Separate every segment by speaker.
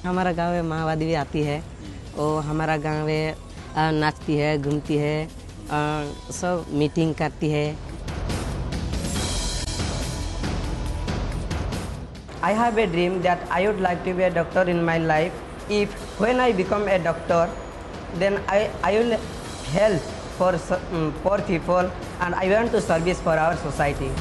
Speaker 1: हमारा गांव में माओवादी भी आती है, वो हमारा गांव में नाचती है, घूमती है, सब मीटिंग करती है। I have a dream that I would like to be a doctor in my life. If when I become a doctor, then I will help for people, and I want to service for our society.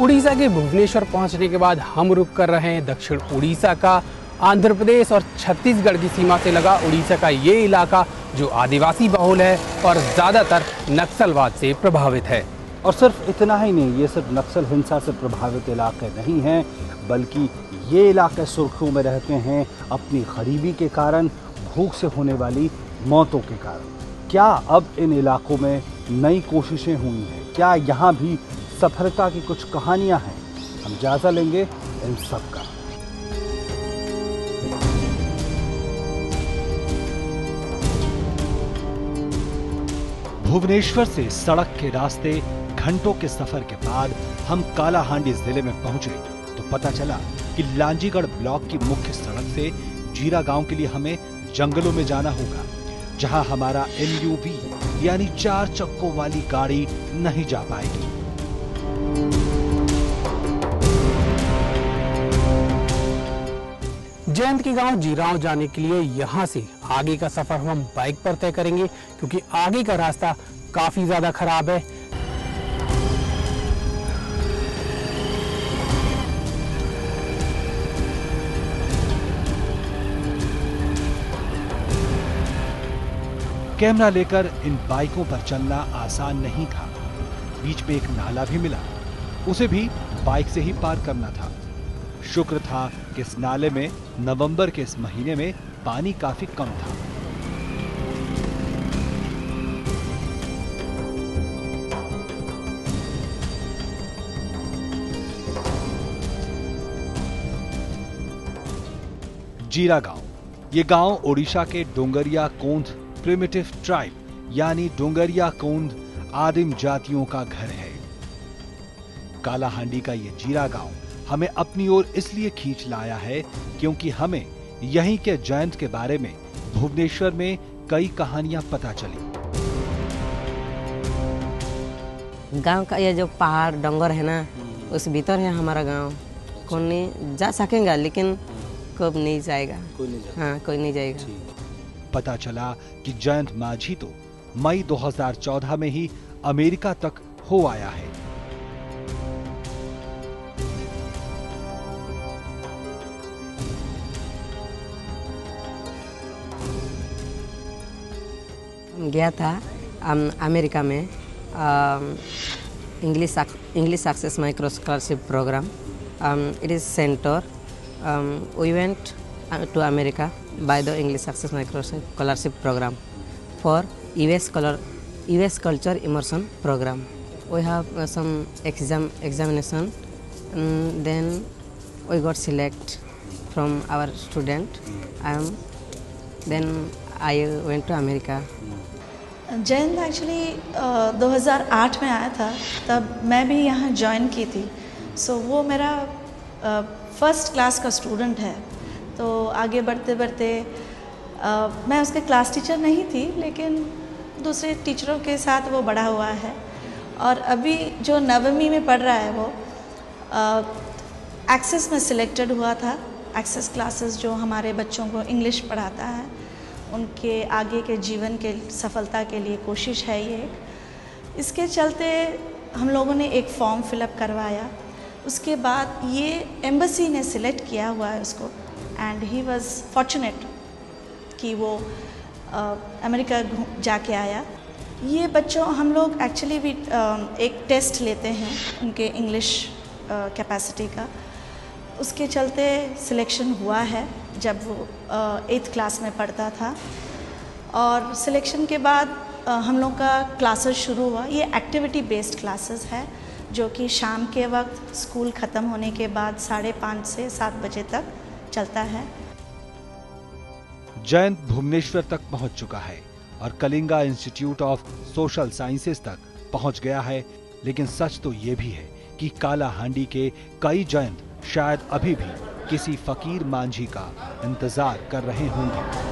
Speaker 2: Orissa के भुवनेश्वर पहुंचने के बाद हम रुक कर रहे हैं दक्षिण उड़ीसा का आंध्र प्रदेश और छत्तीसगढ़ की सीमा से लगा उड़ीसा का ये इलाका जो आदिवासी बहुल है और ज़्यादातर नक्सलवाद से प्रभावित है।
Speaker 3: और सिर्फ इतना ही नहीं, ये सिर्फ नक्सल हिंसा से प्रभावित इलाके नहीं हैं, बल्कि ये इलाके सुर्खियों में रहते हैं अपनी गरीबी के कारण, भूख से होने वाली मौतों के कारण। क्या अब इन इलाकों में नई कोशिशें हुई हैं? क्या यहाँ भी सफलता की कुछ कहानियाँ हैं? हम जायजा लेंगे इन सब का। भुवनेश्वर से सड़क के रास्ते घंटों के सफर के बाद हम कालाहांडी जिले में पहुंचे तो पता चला कि लांजीगढ़ ब्लॉक की मुख्य सड़क से जीरा गांव के लिए हमें जंगलों में जाना होगा, जहां हमारा MUV यानी 4 चक्कों वाली गाड़ी नहीं जा पाएगी।
Speaker 2: जयंत के गांव जीराव जाने के लिए यहां से आगे का सफर हम बाइक पर तय करेंगे, क्योंकि आगे का रास्ता काफी ज्यादा खराब है।
Speaker 3: कैमरा लेकर इन बाइकों पर चलना आसान नहीं था। बीच में एक नाला भी मिला, उसे भी बाइक से ही पार करना था। शुक्र था कि इस नाले में नवंबर के इस महीने में पानी काफी कम था। जीरा गांव, ये गांव ओडिशा के डोंगरिया कोंद प्रिमिटिव ट्राइब यानी डोंगरिया कोंद आदिम जातियों का घर है। कालाहांडी का ये जीरा गांव हमें अपनी ओर इसलिए खींच लाया है क्योंकि हमें यहीं के जयंत के बारे में भुवनेश्वर में कई कहानियां पता चली।
Speaker 1: गांव का ये जो पहाड़ डोंगर है ना, उस भीतर है हमारा गांव। कौन नहीं जा सकेगा, लेकिन कब नहीं जाएगा, हाँ कोई नहीं जाएगा।
Speaker 3: पता चला कि जयंत माझी तो मई 2014 में ही अमेरिका तक हो आया है।
Speaker 1: गया था अमेरिका में English success micro scholarship programme. It is centre we went to America by the English Success Micro Scholarship Program for US Culture Immersion Program. We have some examination, and then we got select from our student. Then I went to America.
Speaker 4: Jayant actually 2008 में आया था, तब मैं भी यहाँ join की थी। वो मेरा फर्स्ट क्लास का स्टूडेंट है। तो आगे बढ़ते बढ़ते मैं उसके क्लास टीचर नहीं थी, लेकिन दूसरे टीचरों के साथ वो बड़ा हुआ है। और अभी जो नवमी में पढ़ रहा है वो एक्सेस में सिलेक्टेड हुआ था। एक्सेस क्लासेस जो हमारे बच्चों को इंग्लिश पढ़ाता है, उनके आगे के जीवन के सफलता के लिए कोशिश है ये। इसके चलते हम लोगों ने एक फॉर्म फिलअप करवाया। उसके बाद ये एम्बेसी ने सिलेक्ट किया हुआ है उसको, एंड ही वॉज फॉर्चुनेट कि वो अमेरिका जाके आया। ये बच्चों हम लोग एक्चुअली भी एक टेस्ट लेते हैं उनके इंग्लिश कैपेसिटी का। उसके चलते सिलेक्शन हुआ है जब वो 8th क्लास में पढ़ता था। और सिलेक्शन के बाद हम लोग का क्लासेस शुरू हुआ। ये एक्टिविटी बेस्ड क्लासेस है जो कि शाम के वक्त स्कूल ख़त्म होने के बाद 5:30 से 7 बजे तक चलता है।
Speaker 3: जयंत भुवनेश्वर तक पहुंच चुका है और Kalinga institute of social sciences तक पहुंच गया है। लेकिन सच तो ये भी है कि काला हांडी के कई जयंत शायद अभी भी किसी फकीर मांझी का इंतजार कर रहे होंगे।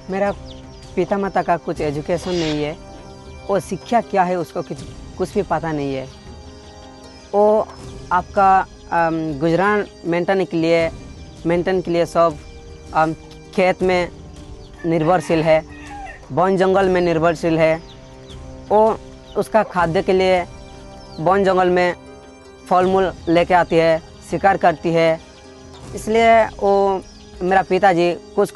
Speaker 1: मेरा पिता माता का कुछ एजुकेशन नहीं है, वो शिक्षा क्या है उसको कुछ भी पता नहीं है। वो आपका गुजरान मेंटेन के लिए सब खेत में निर्भरशील है, वन जंगल में निर्भरशील है। वो उसका खाद्य के लिए वन जंगल में फल मूल लेके आती है, शिकार करती है। इसलिए वो मेरा पिताजी कुछ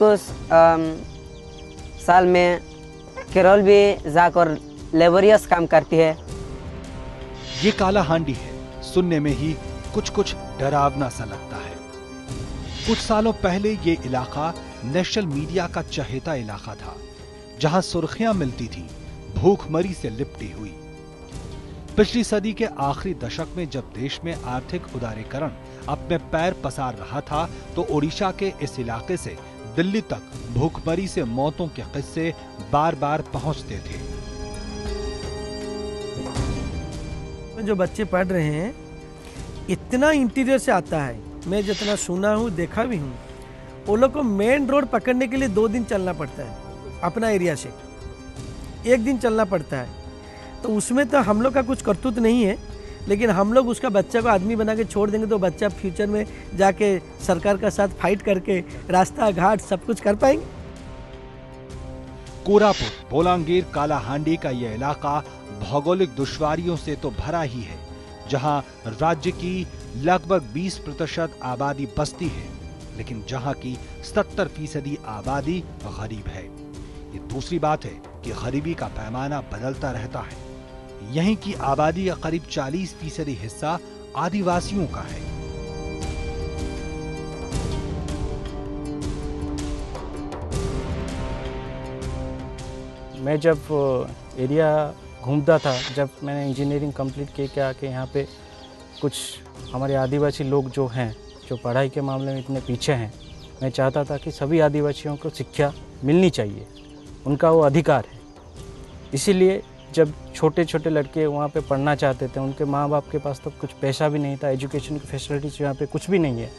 Speaker 1: साल में केरल भी जाकर लेबरियस काम करती है।
Speaker 3: ये काला हांडी है, सुनने में ही कुछ डरावना सा लगता है। कुछ सालों पहले ये इलाका नेशनल मीडिया का चहेता इलाका था, जहां सुर्खियां मिलती थी भूखमरी से लिपटी हुई। पिछली सदी के आखिरी दशक में जब देश में आर्थिक उदारीकरण अपने पैर पसार रहा था, तो ओडिशा के इस इलाके से दिल्ली तक भूखमरी से मौतों के किस्से बार बार पहुंचते थे।
Speaker 5: जो बच्चे पढ़ रहे हैं इतना इंटीरियर से आता है, मैं जितना सुना हूँ देखा भी हूँ, वो लोग को मेन रोड पकड़ने के लिए 2 दिन चलना पड़ता है। अपना एरिया से 1 दिन चलना पड़ता है। तो उसमें तो हम लोग का कुछ करतूत नहीं है, लेकिन हम लोग उसका बच्चा को आदमी बना के छोड़ देंगे तो बच्चा फ्यूचर में जाके सरकार का साथ फाइट करके रास्ता घाट सब कुछ कर पाएंगे।
Speaker 3: कोरापुट, बोलांगीर, कालाहांडी का यह इलाका भौगोलिक दुश्वारियों से तो भरा ही है, जहां राज्य की लगभग 20% आबादी बसती है, लेकिन जहां की 70% आबादी गरीब है। ये दूसरी बात है कि गरीबी का पैमाना बदलता रहता है। यहीं की आबादी का करीब 40% हिस्सा आदिवासियों का है।
Speaker 6: मैं जब एरिया घूमता था, जब मैंने इंजीनियरिंग कंप्लीट किया आके यहाँ पे कुछ हमारे आदिवासी लोग जो हैं, जो पढ़ाई के मामले में इतने पीछे हैं, मैं चाहता था कि सभी आदिवासियों को शिक्षा मिलनी चाहिए, उनका वो अधिकार है। इसीलिए जब छोटे छोटे लड़के वहाँ पे पढ़ना चाहते थे, उनके माँ बाप के पास तो कुछ पैसा भी नहीं था, एजुकेशन की फैसिलिटीज यहाँ पे कुछ भी नहीं है।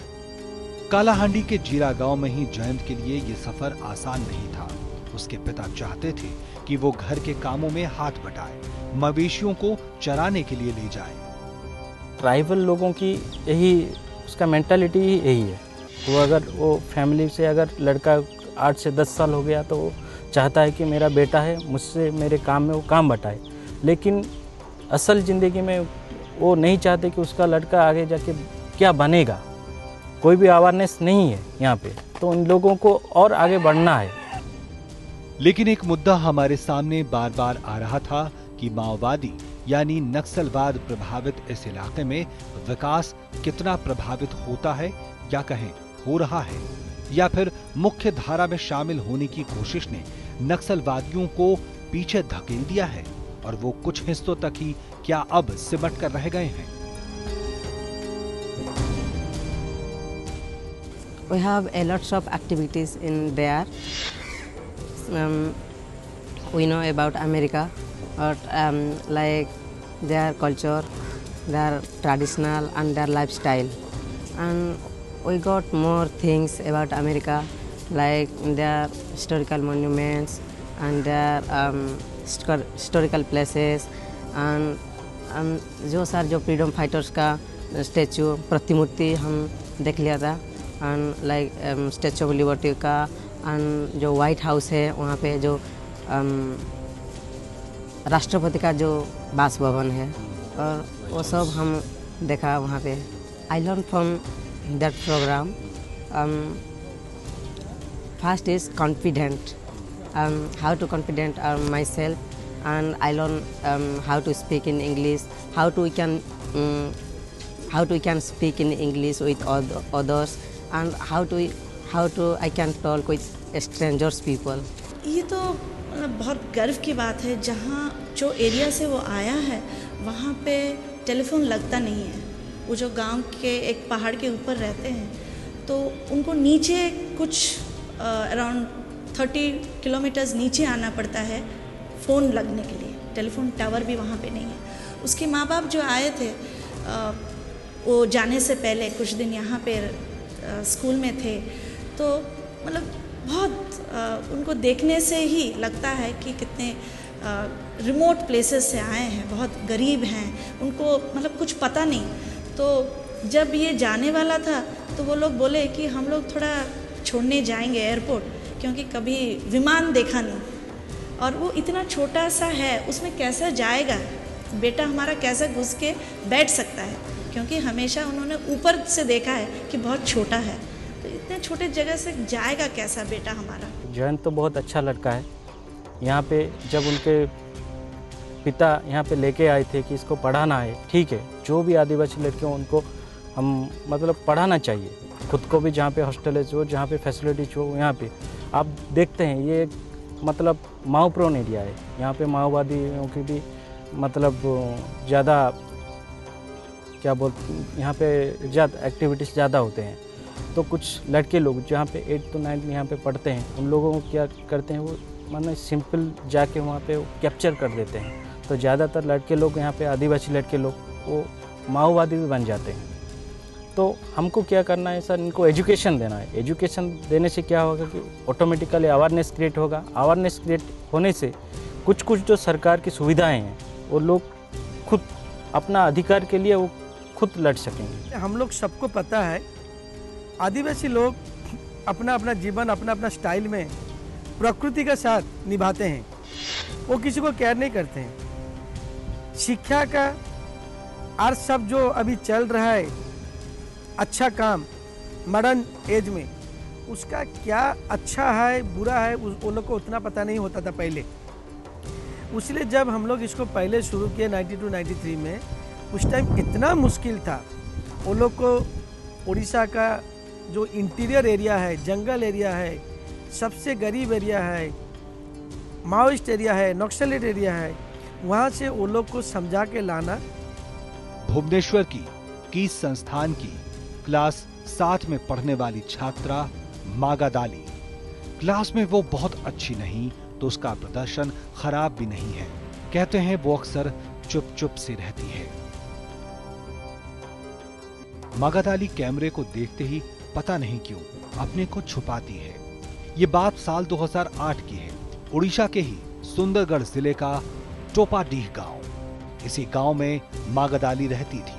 Speaker 3: कालाहांडी के जीरा गांव में ही जयंत के लिए ये सफर आसान नहीं था। उसके पिता चाहते थे कि वो घर के कामों में हाथ बटाए, मवेशियों को चराने के लिए ले जाए।
Speaker 6: ट्राइबल लोगों की यही उसका मेंटालिटी ही यही है। वो अगर वो फैमिली से अगर लड़का 8 से 10 साल हो गया तो वो चाहता है कि मेरा बेटा है, मुझसे मेरे काम में वो काम बटाए। लेकिन असल ज़िंदगी में वो नहीं चाहते कि उसका लड़का आगे जाके क्या बनेगा। कोई भी अवेयरनेस नहीं है यहाँ पे, तो उन लोगों को और आगे बढ़ना है।
Speaker 3: लेकिन एक मुद्दा हमारे सामने बार बार आ रहा था कि माओवादी यानी नक्सलवाद प्रभावित इस इलाके में विकास कितना प्रभावित होता है, या कहें हो रहा है, या फिर मुख्य धारा में शामिल होने की कोशिश ने नक्सलवादियों को पीछे धकेल दिया है और वो कुछ हिस्सों तक ही क्या अब सिमट कर रह गए हैं।
Speaker 1: We have a lots of activities in there. We know about America, but like their culture, their traditional and their lifestyle, and we got more things about America, like their historical monuments and their historical places, and जो sir जो freedom fighters का statue प्रतिमूर्ति हम देख लिया था, and like statue of liberty का, and जो वाइट हाउस है वहाँ पे जो राष्ट्रपति का जो बासभवन है, और वो सब हम देखा वहाँ पे। I learn from that programme. First is confident, how to confident myself, and I learn how to speak in English, how to we can speak in English with others, and how to I can talk with strangers people.
Speaker 4: ये तो मतलब बहुत गर्व की बात है। जहाँ जो एरिया से वो आया है वहाँ पे टेलीफोन लगता नहीं है। वो जो गांव के एक पहाड़ के ऊपर रहते हैं तो उनको नीचे कुछ अराउंड 30 किलोमीटर्स नीचे आना पड़ता है फ़ोन लगने के लिए। टेलीफोन टावर भी वहाँ पे नहीं है। उसके माँ बाप जो आए थे वो जाने से पहले कुछ दिन यहाँ पे स्कूल में थे, तो मतलब बहुत उनको देखने से ही लगता है कि कितने रिमोट प्लेसेस से आए हैं, बहुत गरीब हैं, उनको मतलब कुछ पता नहीं। तो जब ये जाने वाला था तो वो लोग बोले कि हम लोग थोड़ा छोड़ने जाएंगे एयरपोर्ट, क्योंकि कभी विमान देखा नहीं और वो इतना छोटा सा है, उसमें कैसा जाएगा बेटा हमारा, कैसा घुस के बैठ सकता है, क्योंकि हमेशा उन्होंने ऊपर से देखा है कि बहुत छोटा है, तो इतने छोटे जगह से जाएगा कैसा बेटा हमारा।
Speaker 6: जयंत तो बहुत अच्छा लड़का है। यहाँ पे जब उनके पिता यहाँ पे लेके आए थे कि इसको पढ़ाना है, ठीक है, जो भी आदिवासी लड़के हों उनको हम मतलब पढ़ाना चाहिए। खुद को भी जहाँ पे हॉस्टल्स हो, जहाँ पे फैसिलिटीज हो, यहाँ पे आप देखते हैं ये मतलब माओ प्रोन एरिया है। यहाँ पे माओवादियों की भी मतलब ज़्यादा क्या बोलते, यहाँ पे ज़्यादा एक्टिविटीज़ ज़्यादा होते हैं। तो कुछ लड़के लोग जहाँ पे 8 to 9 में यहाँ पे पढ़ते हैं, उन लोगों को क्या करते हैं, वो मानो सिंपल जाके वहाँ पे कैप्चर कर देते हैं। तो ज़्यादातर लड़के लोग यहाँ पे आदिवासी लड़के लोग वो माओवादी भी बन जाते हैं। तो हमको क्या करना है सर, इनको एजुकेशन देना है। एजुकेशन देने से क्या होगा कि ऑटोमेटिकली अवेयरनेस क्रिएट होगा। अवेयरनेस क्रिएट होने से कुछ कुछ जो सरकार की सुविधाएं हैं वो लोग खुद अपना अधिकार के लिए वो खुद लड़ सकेंगे।
Speaker 5: हम लोग सबको पता है आदिवासी लोग अपना अपना जीवन अपना अपना स्टाइल में प्रकृति के साथ निभाते हैं, वो किसी को केयर नहीं करते हैं। शिक्षा का अर्थ सब जो अभी चल रहा है, अच्छा काम मॉडर्न एज में, उसका क्या अच्छा है बुरा है उन लोग को उतना पता नहीं होता था पहले। इसलिए जब हम लोग इसको पहले शुरू किए 92-93 में, उस टाइम इतना मुश्किल था। वो लोग को उड़ीसा का जो इंटीरियर एरिया है, जंगल एरिया है, सबसे गरीब एरिया है, माओइस्ट एरिया है, नक्सलेट एरिया है, वहाँ से वो लोग को समझा के लाना।
Speaker 3: भुवनेश्वर की कीस संस्थान की क्लास 7 में पढ़ने वाली छात्रा मागादाली, क्लास में वो बहुत अच्छी नहीं तो उसका प्रदर्शन खराब भी नहीं है। कहते हैं वो अक्सर चुप चुप से रहती है। मागादाली कैमरे को देखते ही पता नहीं क्यों अपने को छुपाती है। ये बात साल 2008 की है। उड़ीसा के ही सुंदरगढ़ जिले का टोपाडीह गांव, इसी गांव में मागादाली रहती थी।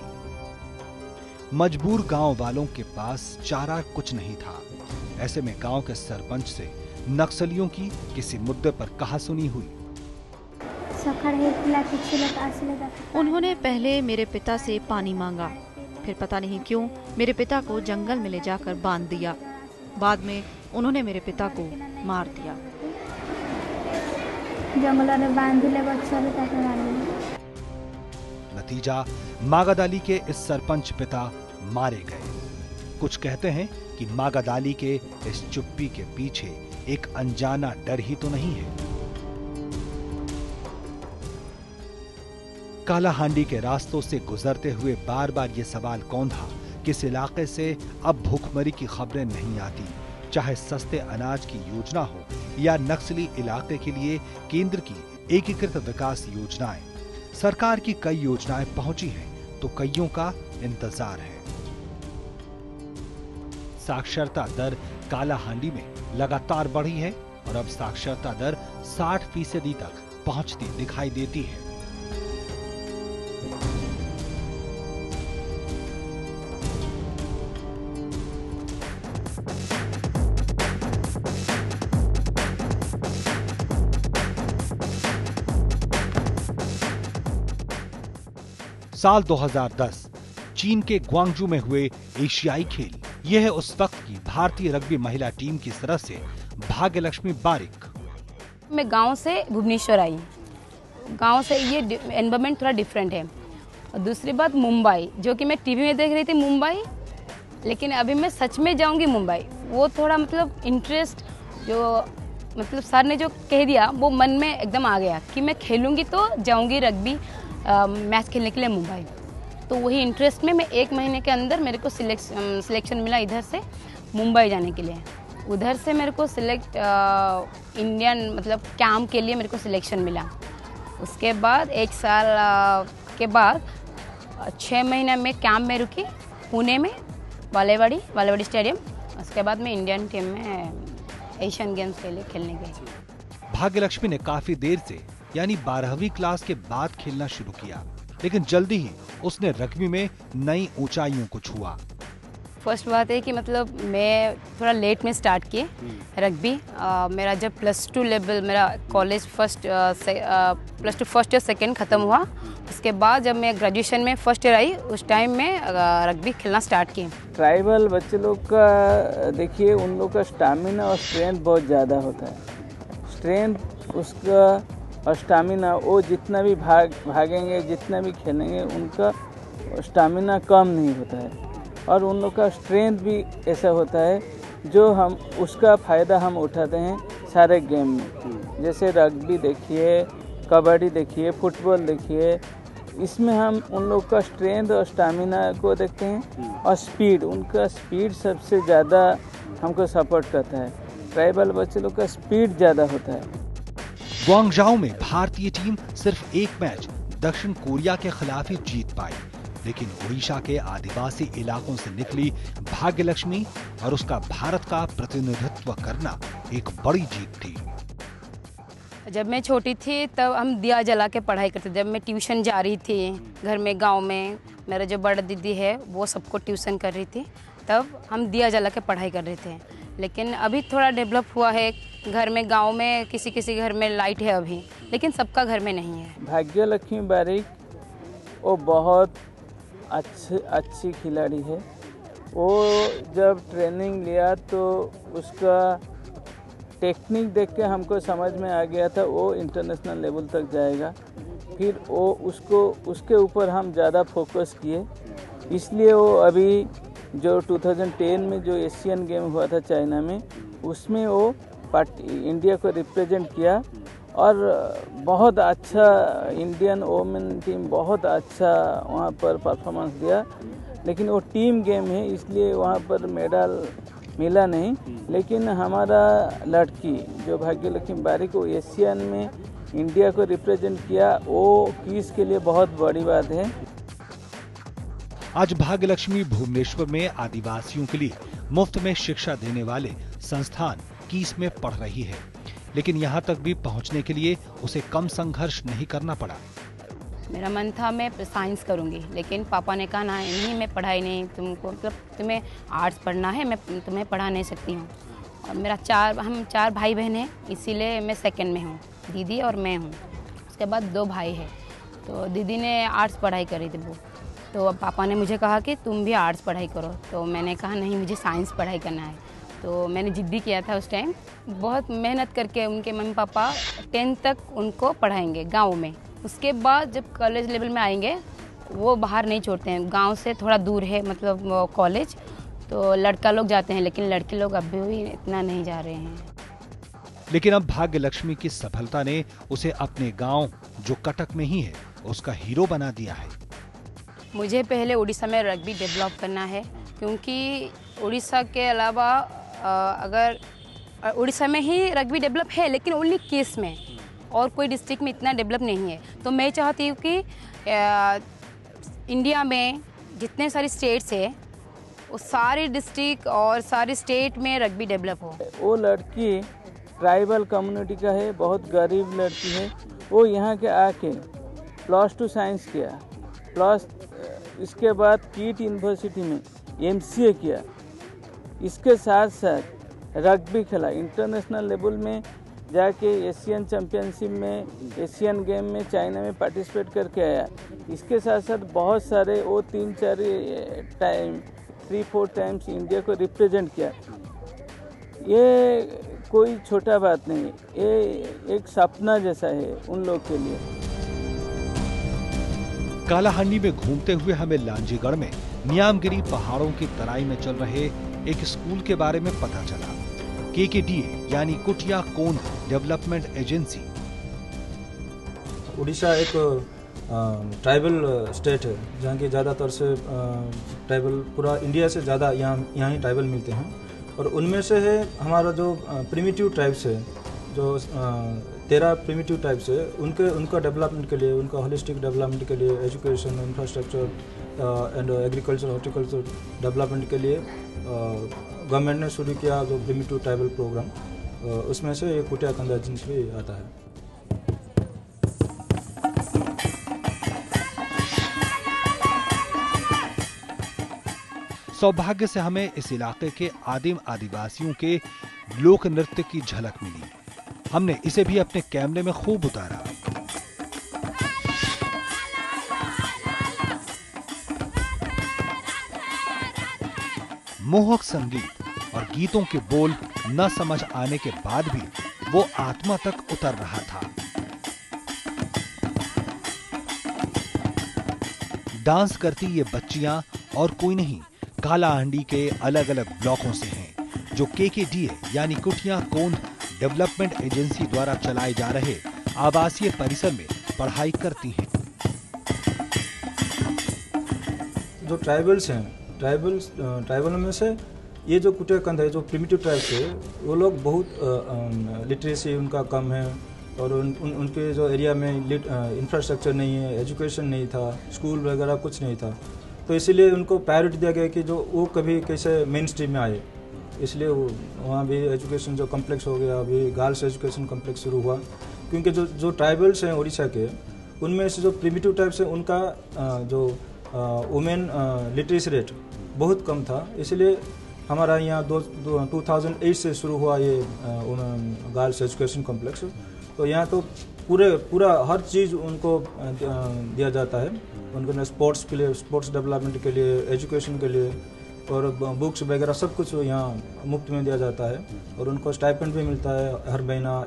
Speaker 3: मजबूर गांव वालों के पास चारा कुछ नहीं था। ऐसे में गांव के सरपंच से नक्सलियों की किसी मुद्दे पर कहासुनी हुई।
Speaker 7: उन्होंने पहले मेरे पिता से पानी मांगा, फिर पता नहीं क्यों मेरे पिता को जंगल में ले जाकर बांध दिया। बाद में उन्होंने मेरे पिता को मार दिया।
Speaker 3: नतीजा, मागादाली के इस सरपंच पिता मारे गए। कुछ कहते हैं कि मागादाली के इस चुप्पी के पीछे एक अनजाना डर ही तो नहीं है। कालाहांडी के रास्तों से गुजरते हुए बार बार ये सवाल कौंधा कि इस इलाके से अब भूखमरी की खबरें नहीं आती। चाहे सस्ते अनाज की योजना हो या नक्सली इलाके के लिए केंद्र की एकीकृत विकास योजनाएं, सरकार की कई योजनाएं पहुंची हैं तो कईयों का इंतजार है। साक्षरता दर कालाहांडी में लगातार बढ़ी है और अब साक्षरता दर 60% तक पहुंचती दिखाई देती है। साल 2010 चीन के ग्वांगजू में हुए एशियाई खेल। यह है उस वक्त की भारतीय रग्बी महिला टीम की तरफ से भाग्यलक्ष्मी बारिक।
Speaker 8: मैं गांव से भुवनेश्वर आई। गांव से ये एनवायरनमेंट थोड़ा डिफरेंट है। और दूसरी बात मुंबई, जो कि मैं टीवी में देख रही थी मुंबई, लेकिन अभी मैं सच में जाऊंगी मुंबई। वो थोड़ा मतलब इंटरेस्ट जो मतलब सर ने जो कह दिया वो मन में एकदम आ गया कि मैं खेलूँगी तो जाऊँगी रग्बी मैच खेलने के लिए मुंबई। तो वही इंटरेस्ट में मैं 1 महीने के अंदर मेरे को सिलेक्शन मिला इधर से मुंबई जाने के लिए। उधर से मेरे को सिलेक्ट इंडियन मतलब कैंप के लिए मेरे को सिलेक्शन मिला। उसके बाद 1 साल के बाद 6 महीने में कैंप में रुकी पुणे में बालेवाड़ी स्टेडियम। उसके बाद मैं इंडियन टीम में एशियन गेम्स के लिए खेलने गई।
Speaker 3: भाग्यलक्ष्मी ने काफी देर से यानी 12वीं क्लास के बाद खेलना शुरू किया, लेकिन जल्दी ही उसने रग्बी में नई ऊंचाइयों को छुआ।
Speaker 8: फर्स्ट बात है कि मतलब मैं थोड़ा लेट में स्टार्ट किए रग्बी। मेरा जब +2 लेवल मेरा कॉलेज +2 फर्स्ट ईयर सेकेंड ख़त्म हुआ, उसके बाद जब मैं ग्रेजुएशन में फर्स्ट ईयर आई उस टाइम में रग्बी खेलना स्टार्ट किए।
Speaker 9: ट्राइबल बच्चे लोग का देखिए, उन लोग का स्टैमिना और स्ट्रेंथ बहुत ज़्यादा होता है। स्ट्रेंथ उसका और स्टैमिना, वो जितना भी भागेंगे जितना भी खेलेंगे उनका स्टैमिना कम नहीं होता है। और उन लोग का स्ट्रेंथ भी ऐसा होता है जो हम उसका फ़ायदा हम उठाते हैं सारे गेम में। जैसे रग्बी देखिए, कबड्डी देखिए, फुटबॉल देखिए, इसमें हम उन लोग का स्ट्रेंथ और स्टैमिना को देखते हैं और स्पीड, उनका स्पीड सबसे ज़्यादा हमको सपोर्ट करता है। ट्राइबल बच्चे लोग का स्पीड ज़्यादा होता है।
Speaker 3: ग्वांगझाओ में भारतीय टीम सिर्फ 1 मैच दक्षिण कोरिया के खिलाफ ही जीत पाई, लेकिन ओडिशा के आदिवासी इलाकों से निकली भाग्यलक्ष्मी और उसका भारत का प्रतिनिधित्व करना एक बड़ी जीत थी।
Speaker 8: जब मैं छोटी थी तब हम दिया जला के पढ़ाई करते। जब मैं ट्यूशन जा रही थी घर में, गांव में मेरा जो बड़ा दीदी है वो सबको ट्यूशन कर रही थी, तब हम दिया जला के पढ़ाई कर रहे थे। लेकिन अभी थोड़ा डेवलप हुआ है, घर में गांव में किसी किसी घर में लाइट है अभी, लेकिन सबका घर में नहीं है।
Speaker 9: भाग्यलक्ष्मी बारिक वो बहुत अच्छी खिलाड़ी है। वो जब ट्रेनिंग लिया तो उसका टेक्निक देख के हमको समझ में आ गया था वो इंटरनेशनल लेवल तक जाएगा। फिर वो उसके ऊपर हम ज़्यादा फोकस किए, इसलिए वो अभी जो 2010 में जो एशियन गेम हुआ था चाइना में, उसमें वो इंडिया को रिप्रेजेंट किया और बहुत अच्छा इंडियन वोमेन टीम बहुत अच्छा वहाँ पर परफॉर्मेंस दिया। लेकिन वो टीम गेम है इसलिए वहाँ पर मेडल मिला नहीं। लेकिन हमारा लड़की जो भाग्यलक्ष्मी बारिक को एशियन में इंडिया को रिप्रेजेंट किया, वो कीस के लिए बहुत बड़ी बात है।
Speaker 3: आज भाग्यलक्ष्मी भुवनेश्वर में आदिवासियों के लिए मुफ्त में शिक्षा देने वाले संस्थान कीस में पढ़ रही है, लेकिन यहाँ तक भी पहुँचने के लिए उसे कम संघर्ष नहीं करना पड़ा।
Speaker 8: मेरा मन था मैं साइंस करूँगी, लेकिन पापा ने कहा नहीं मैं पढ़ाई नहीं, तुमको मतलब तुम्हें आर्ट्स पढ़ना है, मैं तुम्हें पढ़ा नहीं सकती हूँ। और हम 4 भाई बहन हैं, इसीलिए मैं सेकंड में हूँ, दीदी और मैं हूँ। उसके बाद 2 भाई हैं, तो दीदी ने आर्ट्स पढ़ाई करी थी वो, तो पापा ने मुझे कहा कि तुम भी आर्ट्स पढ़ाई करो। तो मैंने कहा नहीं मुझे साइंस पढ़ाई करना है। तो मैंने जिद्दी किया था उस टाइम, बहुत मेहनत करके उनके मम्मी पापा 10th तक उनको पढ़ाएंगे गांव में। उसके बाद जब कॉलेज लेवल में आएंगे वो बाहर नहीं छोड़ते हैं, गांव से थोड़ा दूर है मतलब कॉलेज, तो लड़का लोग जाते हैं, लेकिन लड़के लोग अभी भी इतना नहीं जा रहे हैं।
Speaker 3: लेकिन अब भाग्यलक्ष्मी की सफलता ने उसे अपने गांव जो कटक में ही है उसका हीरो बना दिया है।
Speaker 8: मुझे पहले उड़ीसा में रग्बी डेवलप करना है, क्योंकि उड़ीसा के अलावा अगर उड़ीसा में ही रग्बी डेवलप है लेकिन ओनली कीस में, और कोई डिस्ट्रिक्ट में इतना डेवलप नहीं है। तो मैं चाहती हूँ कि इंडिया में जितने सारे स्टेट्स है वो सारे डिस्ट्रिक्ट और सारे स्टेट में रग्बी डेवलप हो।
Speaker 9: वो लड़की ट्राइबल कम्युनिटी का है, बहुत गरीब लड़की है। वो यहाँ के आके +2 साइंस किया, प्लस इसके बाद कीट यूनिवर्सिटी में MCA किया। इसके साथ साथ रग्बी खेला, इंटरनेशनल लेवल में जाके एशियन चैम्पियनशिप में, एशियन गेम में चाइना में पार्टिसिपेट करके आया। इसके साथ साथ बहुत सारे वो 3-4 टाइम्स इंडिया को रिप्रेजेंट किया। ये कोई छोटा बात नहीं, ये एक सपना जैसा है उन लोग के लिए।
Speaker 3: कालाहांडी में घूमते हुए हमें लांजीगढ़ में नियामगिरी पहाड़ों की तराई में चल रहे एक स्कूल के बारे में पता चला। KKDA यानी कुटिया कोंड डेवलपमेंट एजेंसी।
Speaker 10: उड़ीसा एक ट्राइबल स्टेट है जहाँ की ज़्यादातर से ट्राइबल पूरा इंडिया से ज़्यादा यहाँ ही ट्राइबल मिलते हैं, और उनमें से है हमारा जो प्रिमिटिव ट्राइब्स है, जो 13 प्रिमिटिव ट्राइब्स है, उनका डेवलपमेंट के लिए, उनका होलिस्टिक डेवलपमेंट के लिए, education, infrastructure and agriculture, horticulture development के लिए गवर्नमेंट ने शुरू किया जो प्रिमिटिव ट्राइबल प्रोग्राम, उसमें से ये कुटिया कोंड एजेंसी भी आता है।
Speaker 3: सौभाग्य से हमें इस इलाके के आदिम आदिवासियों के लोक नृत्य की झलक मिली। हमने इसे भी अपने कैमरे में खूब उतारा। मोहक संगीत और गीतों के बोल न समझ आने के बाद भी वो आत्मा तक उतर रहा था। डांस करती ये बच्चियां और कोई नहीं, कालाहांडी के अलग अलग ब्लॉकों से हैं, जो KKDA यानी कुटिया कोंड डेवलपमेंट एजेंसी द्वारा चलाए जा रहे आवासीय परिसर में पढ़ाई करती हैं।
Speaker 10: जो ट्राइबल्स हैं, ट्राइबल में से ये जो कुटिया कोंड है, जो प्रिमिटिव ट्राइब्स है, वो लोग बहुत लिटरेसी उनका कम है, और उनके जो एरिया में इंफ्रास्ट्रक्चर नहीं है, एजुकेशन नहीं था, स्कूल वगैरह कुछ नहीं था, तो इसीलिए उनको प्रायोरिटी दिया गया कि जो वो कभी कैसे मेन स्ट्रीम में आए, इसलिए वहाँ भी एजुकेशन जो कम्प्लेक्स हो गया, अभी गर्ल्स एजुकेशन कम्प्लेक्स शुरू हुआ, क्योंकि जो ट्राइबल्स हैं उड़ीसा के, उनमें से जो प्रिमिटिव ट्राइब्स हैं उनका जो वुमेन लिटरेसी रेट बहुत कम था, इसलिए हमारा यहाँ 2008 से शुरू हुआ ये गर्ल्स एजुकेशन कम्प्लेक्स। तो यहाँ तो पूरा हर चीज़ उनको दिया जाता है, उनको स्पोर्ट्स के लिए, स्पोर्ट्स डेवलपमेंट के लिए, एजुकेशन के लिए, और बुक्स वगैरह सब कुछ यहाँ मुफ्त में दिया जाता है, और उनको स्टाइपेंड भी मिलता है हर महीना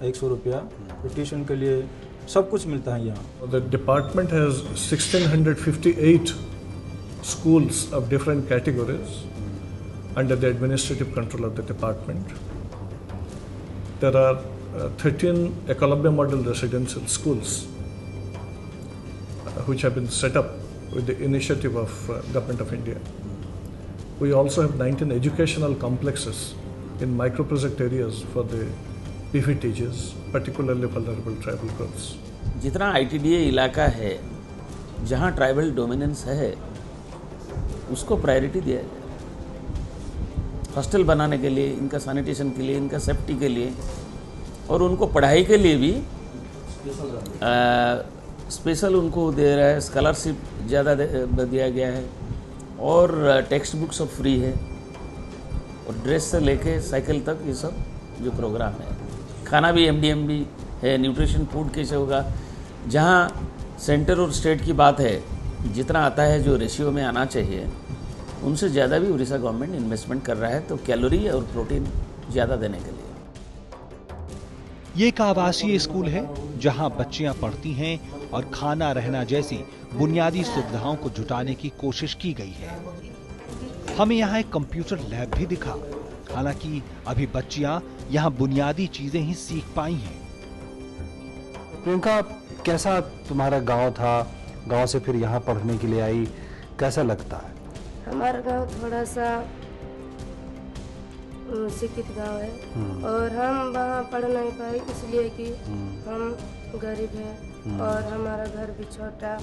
Speaker 10: 100 रुपया, तो ट्यूशन के लिए सब कुछ मिलता है यहाँ।
Speaker 11: The department has 1658 schools of different categories under the administrative control of the department. There are 13 Ecologia model residential schools which have been set up with the initiative of Government of India. We also have 19 educational complexes in micro-project areas for the PVTGs, particularly vulnerable tribal groups.
Speaker 12: जितना ITDA इलाका है जहाँ tribal dominance है उसको priority दिया जाए, hostel बनाने के लिए, इनका सैनिटेशन के लिए, इनका सेफ्टी के लिए, और उनको पढ़ाई के लिए भी स्पेशल उनको दे रहा है, स्कॉलरशिप ज़्यादा दिया गया है, और टेक्स्ट बुक सब फ्री है, और ड्रेस से लेके साइकिल तक ये सब जो प्रोग्राम है, खाना भी MDM भी है, न्यूट्रिशन फूड कैसे होगा, जहाँ सेंटर और स्टेट की बात है, जितना आता है जो रेशियो में आना चाहिए उनसे ज़्यादा भी उड़ीसा गवर्नमेंट इन्वेस्टमेंट कर रहा है, तो कैलोरी और प्रोटीन ज़्यादा देने के लिए।
Speaker 3: ये एक आवासीय स्कूल है जहां बच्चियां पढ़ती हैं और खाना रहना जैसी बुनियादी सुविधाओं को जुटाने की कोशिश की गई है। हमें यहाँ एक कंप्यूटर लैब भी दिखा, हालांकि अभी बच्चियां यहाँ बुनियादी चीजें ही सीख पाई हैं। प्रियंका, कैसा तुम्हारा गांव था? गांव से फिर यहाँ पढ़ने के लिए आई, कैसा लगता है?
Speaker 13: हमारा गांव थोड़ा सा शिक्षित गांव है, और हम वहाँ पढ़ नहीं पाए इसलिए कि हम गरीब हैं और हमारा घर भी छोटा,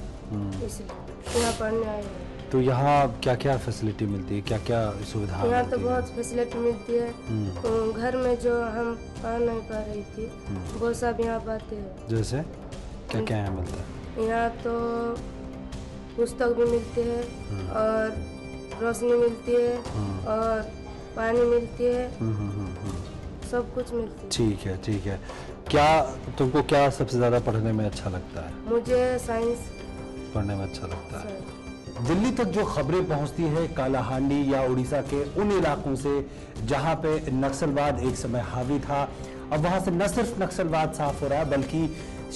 Speaker 13: इसलिए यहाँ पढ़ने आए हैं।
Speaker 3: तो यहाँ क्या क्या फैसिलिटी मिलती है, क्या क्या सुविधा?
Speaker 13: यहाँ तो बहुत फैसिलिटी मिलती है, घर में जो हम पढ़ नहीं पा रही थी वो सब यहाँ पाते हैं।
Speaker 3: जैसे क्या क्या यहाँ मिलता है?
Speaker 13: यहाँ तो पुस्तक भी मिलते हैं, और रोशनी मिलती है, और पानी मिलती है, सब कुछ मिलती है।
Speaker 3: ठीक है, ठीक है। क्या तुमको क्या सबसे ज्यादा पढ़ने में अच्छा लगता है?
Speaker 13: मुझे साइंस
Speaker 3: पढ़ने में अच्छा लगता है। दिल्ली तक जो खबरें पहुंचती है कालाहांडी या उड़ीसा के उन इलाकों से जहां पे नक्सलवाद एक समय हावी था, अब वहां से न सिर्फ नक्सलवाद साफ हो रहा है बल्कि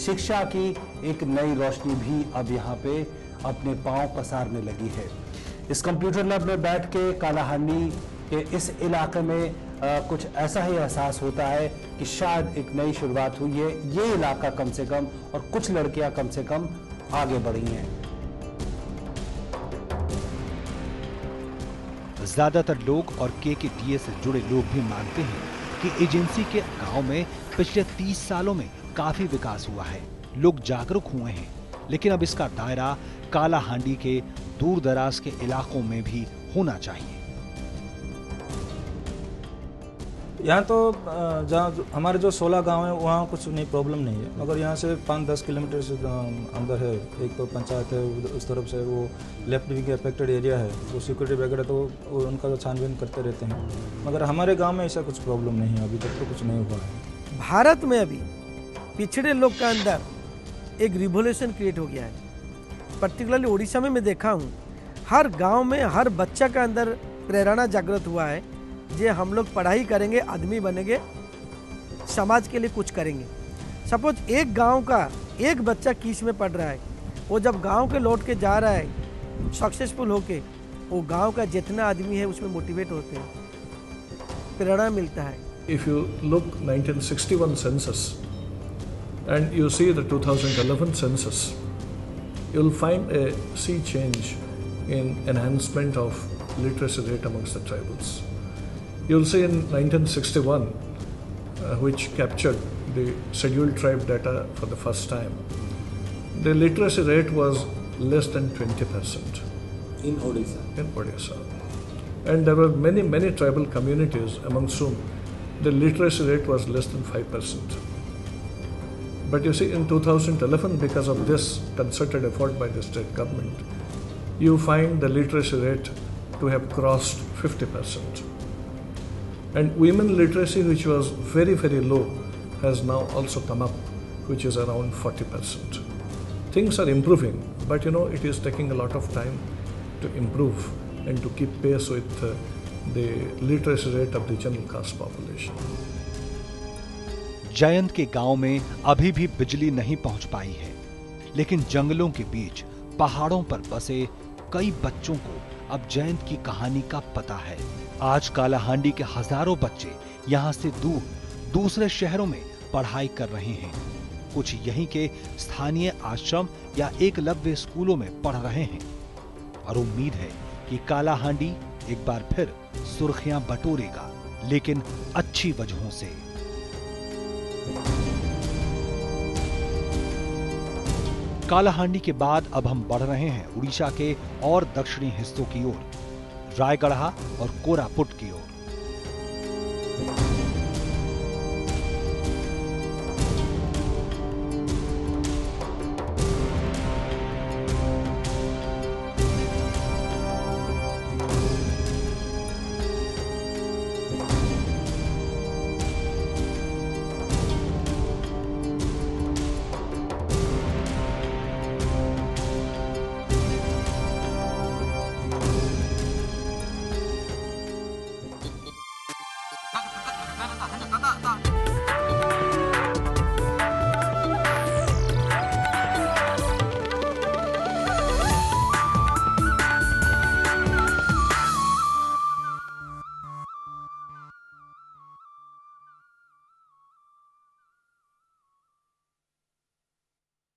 Speaker 3: शिक्षा की एक नई रोशनी भी अब यहाँ पे अपने पांव पसारने लगी है। इस कंप्यूटर लैब में बैठ के कालाहांडी के इस इलाके में कुछ ऐसा ही एहसास होता है कि शायद एक नई शुरुआत हुई है, ये इलाका कम से कम और कुछ लड़कियां कम से कम आगे बढ़ी हैं। ज्यादातर लोग और केकेटीए से जुड़े लोग भी मानते हैं कि एजेंसी के गांव में पिछले 30 सालों में काफी विकास हुआ है, लोग जागरूक हुए हैं, लेकिन अब इसका दायरा कालाहांडी के दूर दराज के इलाकों में भी होना चाहिए।
Speaker 10: यहाँ तो जहाँ हमारे जो 16 गांव है वहाँ कुछ नहीं प्रॉब्लम नहीं है, मगर यहाँ से 5-10 किलोमीटर से अंदर है एक तो पंचायत है, उस तरफ से वो लेफ्ट विंग अफेक्टेड एरिया है, वो सिक्योरिटी वगैरह तो उनका छानबीन करते रहते हैं, मगर हमारे गांव में ऐसा कुछ प्रॉब्लम नहीं है, अभी तक तो कुछ नहीं हुआ है।
Speaker 5: भारत में अभी पिछड़े लोग का अंदर एक रिवोल्यूशन क्रिएट हो गया है। पर्टिकुलरली उड़ीसा में मैं देखा हूँ, हर गांव में हर बच्चा का अंदर प्रेरणा जागृत हुआ है, जे हम लोग पढ़ाई करेंगे, आदमी बनेंगे, समाज के लिए कुछ करेंगे। सपोज एक गांव का एक बच्चा किस में पढ़ रहा है, वो जब गांव के लौट के जा रहा है सक्सेसफुल होके, वो गांव का जितना आदमी है उसमें मोटिवेट होते हैं, प्रेरणा मिलता है।
Speaker 11: If you look 1961 census and you see the 2011 census, you'll find a sea change in enhancement of literacy rate amongst the tribals. You'll see in 1961, which captured the scheduled tribe data for the first time, the literacy rate was less than 20%.
Speaker 10: In Odisha?
Speaker 11: In Odisha. And there were many, many tribal communities amongst whom the literacy rate was less than 5%. But you see, in 2011, because of this concerted effort by the state government, you find the literacy rate to have crossed 50%. And women literacy, which was very, very low, has now also come up, which is around 40%. Things are improving, but it is taking a lot of time to improve and to keep pace with the literacy rate of the general caste population.
Speaker 3: Jayant के गांव में अभी भी बिजली नहीं पहुंच पाई है, लेकिन जंगलों के बीच पहाड़ों पर बसे कई बच्चों को अब जयंत की कहानी का पता है। आज कालाहांडी के हजारों बच्चे यहाँ से दूर दूसरे शहरों में पढ़ाई कर रहे हैं। कुछ यहीं के स्थानीय आश्रम या एकलव्य स्कूलों में पढ़ रहे हैं और उम्मीद है कि कालाहांडी एक बार फिर सुर्खियां बटोरेगा, लेकिन अच्छी वजहों से। कालाहांडी के बाद अब हम बढ़ रहे हैं उड़ीसा के और दक्षिणी हिस्सों की ओर, रायगढ़ और कोरापुट की ओर।